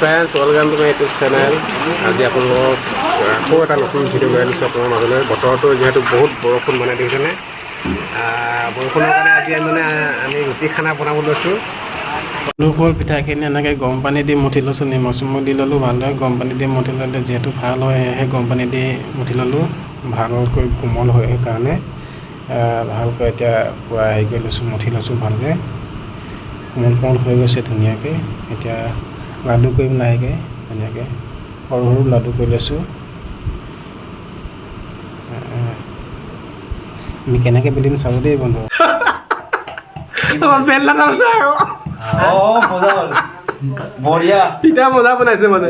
Friends, welcome to my YouTube channel. আজি আপোনালোকক আকৌ এটা নতুন ভিডিঅ' লৈ আনিছোঁ আপোনাৰ মাজলৈ। বতৰটো যিহেতু বহুত বৰষুণ মানে দেখিছেনে, বৰষুণৰ কাৰণে আজি আমি ৰুটি খানা বনাব লৈছোঁ। কল পিঠাখিনি এনেকৈ গৰম পানী দি মঠি লৈছোঁ, নিমখ চিমখ দি ল'লোঁ ভালদৰে। গৰম পানী দি মঠি ল'লে যিহেতু ভাল হয়, সেয়েহে গৰম পানী দি মঠি ল'লোঁ ভালকৈ কোমল হয় সেইকাৰণে। ভালকৈ এতিয়া পূৰা হেৰি কৰি লৈছোঁ, মঠি লৈছোঁ ভালকৈ। কোমল কোমল হৈ গৈছে ধুনীয়াকৈ। এতিয়া লাডু কৰিম লাহেকৈ, ধুনীয়াকৈ সৰু সৰু লাডু কৰি লৈছোঁ। আমি কেনেকৈ বেলিম চাব দেই বন্ধু। বেল লগাইছে বঢ়িয়া পিঠা মজা বনাইছে মানে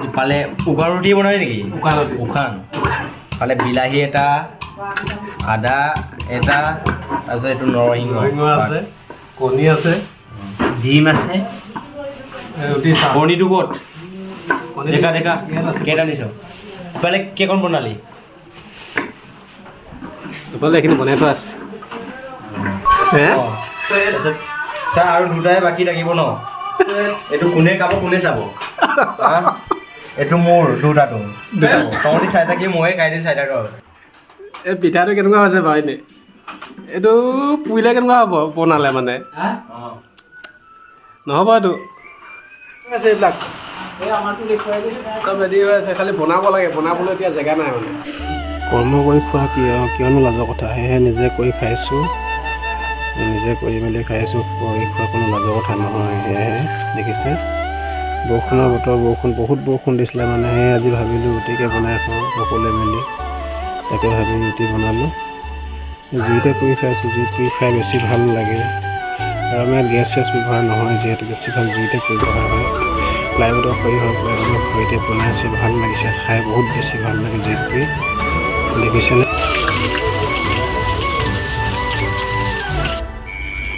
ইফালে উকা ৰুটি বনাই নেকি? উখান ইফালে বিলাহী এটা, আদা এটা, তাৰপিছত এইটো নৰসিংহ আছে, কণী আছে, ডিম আছে, কণীটো ক'ত? দেখা দেখা কেইটা দিছ? ইফালে কেইখন বনালি? ইফালে এইখিনি বনাই থোৱা আছে। তাৰপিছত চা আৰু দুটাই বাকী থাকিব ন? এইটো কোনে খাব কোনে চাব? এইটো মোৰ দুটাটো তহঁতি চাই থাকি ময়ে খাই দিম চাই থাক। এই পিঠাটো কেনেকুৱা হৈছে বাৰু এনেই? এইটো পুৰিলে কেনেকুৱা হ'ব বনালে মানে? নহ'ব এইটো আছে এইবিলাক চব ৰেডি হৈ আছে, খালি বনাব লাগে। বনাবলৈ এতিয়া জেগা নাই মানে। কৰ্ম কৰি খোৱা কিয়নো লাজৰ কথা, সেয়েহে নিজে কৰি খাইছোঁ। নিজে কৰি মেলি খাইছোঁ, কৰি খোৱা কোনো লাজৰ কথা নহয়। সেয়েহে দেখিছে বৰষুণৰ বতৰ, বহুত বৰষুণ দিছিলে মানে। সেয়ে আজি ভাবিলোঁ ৰুটিকে বনাই খাওঁ সকলোৱে মিলি। তাকে ভাবি ৰুটি বনালোঁ। জুইতে কৰি খাইছোঁ, জুইত কৰি খাই বেছি ভাল লাগে। আৰু আমাৰ গেছ চেছ ব্যৱহাৰ নহয় যিহেতু, বেছিভাগ জুইতে ব্যৱহাৰ হয়। প্লাইউডৰ খৰি হওক, প্লাইউডৰ খৰিতে বনাইছে, ভাল লাগিছে খাই, বহুত বেছি ভাল লাগে জুইত কৰি। দেখিছেনে?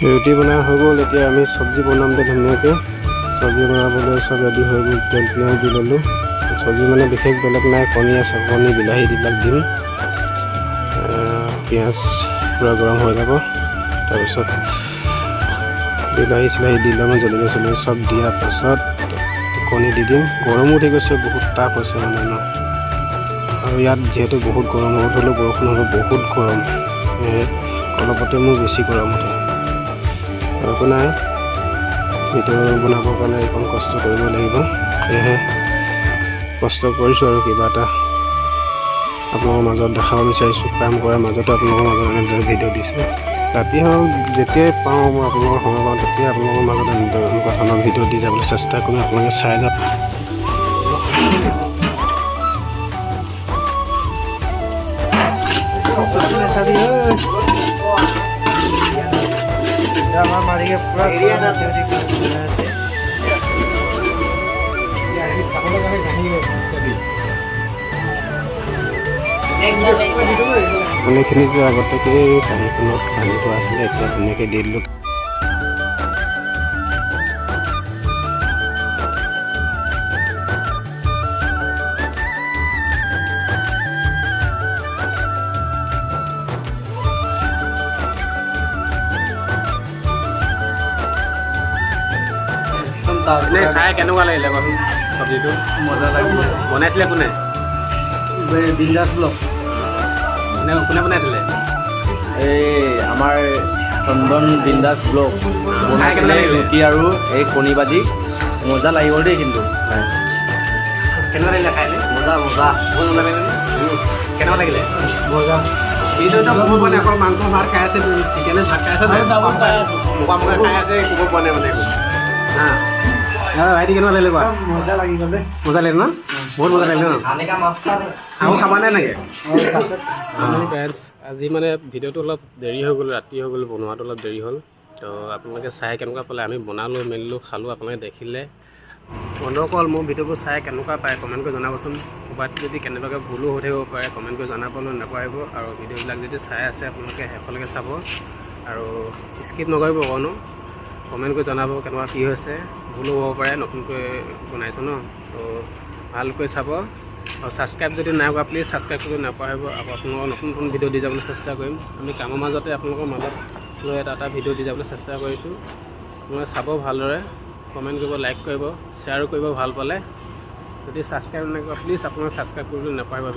ৰুটি বনাই হৈ গ'ল। এতিয়া আমি চব্জি বনাম দে ধুনীয়াকৈ। চব্জি বনাবলৈ চব ৰেডি হৈ গ'ল। তেল পিঁয়াজ দি ল'লোঁ। চব্জি মানে বিশেষ বেলেগ নাই, কণী আছে, কণী বিলাহী দিবিলাক দিম। পিঁয়াজ পূৰা গৰম হৈ যাব। তাৰপিছত বিলাহী চিলাহী দি ল'ম, জলকীয়া চলকীয়া চব দিয়াৰ পাছত কণী দি দিম। গৰমো উঠি গৈছে, বহুত তাপ হৈছে মানে ন। আৰু ইয়াত যিহেতু বহুত গৰম, ৰ'দ হ'লেও বৰষুণ হ'লেও বহুত গৰম। অলপতে মোৰ বেছি গৰম উঠে। একো নাই, ভিডিঅ' বনাবৰ কাৰণে এইকণ কষ্ট কৰিব লাগিব। সেয়েহে কষ্ট কৰিছোঁ আৰু কিবা এটা আপোনালোকৰ মাজত দেখাব বিচাৰিছোঁ। কাম কৰাৰ মাজতে আপোনালোকৰ মাজত এনেদৰে ভিডিঅ' দিছোঁ। ৰাতি হওক যেতিয়াই পাওঁ মই আপোনালোকৰ সময় পাওঁ, তেতিয়াই আপোনালোকৰ মাজত এনেকুৱা ধৰণৰ ভিডিঅ' দি যাবলৈ চেষ্টা কৰিম। আপোনালোকে চাই যাওক। আমাৰ মাৰিকে পুৰা কণীখিনি যে আগতীয়াকৈ পানীখনত ভাঙি থোৱা আছিলে, এতিয়া ধুনীয়াকৈ দি দিলোঁ। খাই কেনেকুৱা লাগিলে বাৰু চব্জিটো? মজা লাগিলে। বনাইছিলে কোনে? বিন্দাছ ব্লগ। কোনে বনাইছিলে? এই আমাৰ চন্দন বিন্দাছ ব্লগ বনাইছিলে ৰুটি আৰু এই কণী ভাজি। মজা লাগি গ'ল দেই কিন্তু। কেনেকুৱা লাগিলে খাই? মজা মজা বহুত মজা লাগিলে। কেনেকুৱা লাগিলে? মজা। এইটো বহুত মানে অকল মাংস ভাত খাই আছে, চিকেনে ভাত খাই আছে, মোকা খাই আছে, ক'ব পোৱা নাই মানে। ভাইটি কেনেকুৱা লাগিলে কোৱা? মজা লাগি গ'ল দেই। মজা লাগিলে ন? বহুত মজা লাগিলে ন? আৰু খাবা নে এনেকৈ? ফ্ৰেণ্ডছ, আজি মানে ভিডিঅ'টো অলপ দেৰি হৈ গ'ল, ৰাতি হৈ গ'ল, বনোৱাটো অলপ দেৰি হ'ল। তো আপোনালোকে চাই কেনেকুৱা পালে? আমি বনালোঁ মেলিলোঁ খালোঁ, আপোনালোকে দেখিলে। বন্ধুসকল, মোৰ ভিডিঅ'বোৰ চাই কেনেকুৱা পায় কমেণ্ট কৰি জনাবচোন। ক'ৰবাত যদি কেনেবাকৈ ভুলো হৈ থাকিব পাৰে, কমেণ্ট কৰি জনাবলৈ নাপাহৰিব। আৰু ভিডিঅ'বিলাক যদি চাই আছে আপোনালোকে শেষলৈকে চাব আৰু স্কিপ নকৰিব অকণো। কমেণ্ট কৰি জনাব কেনেকুৱা কি হৈছে। ভুলো হ'ব পাৰে, নতুনকৈ বনাইছোঁ ন, তো ভালকৈ চাব। আৰু ছাবস্ক্ৰাইব যদি নাই কৰা প্লিজ ছাবস্ক্ৰাইব কৰিব নাপাহৰিব। আকৌ আপোনালোকৰ নতুন নতুন ভিডিঅ' দি যাবলৈ চেষ্টা কৰিম। আমি কামৰ মাজতে আপোনালোকৰ মাজত এটা ভিডিঅ' দি যাবলৈ চেষ্টা কৰিছোঁ। আপোনালোকে চাব ভালদৰে। কমেণ্ট কৰিব, লাইক কৰিব, শ্বেয়াৰো কৰিব ভাল পালে। যদি ছাবস্ক্ৰাইব নকৰে প্লিজ আপোনালোকে ছাবস্ক্ৰাইব কৰিবলৈ নাপাহৰিব।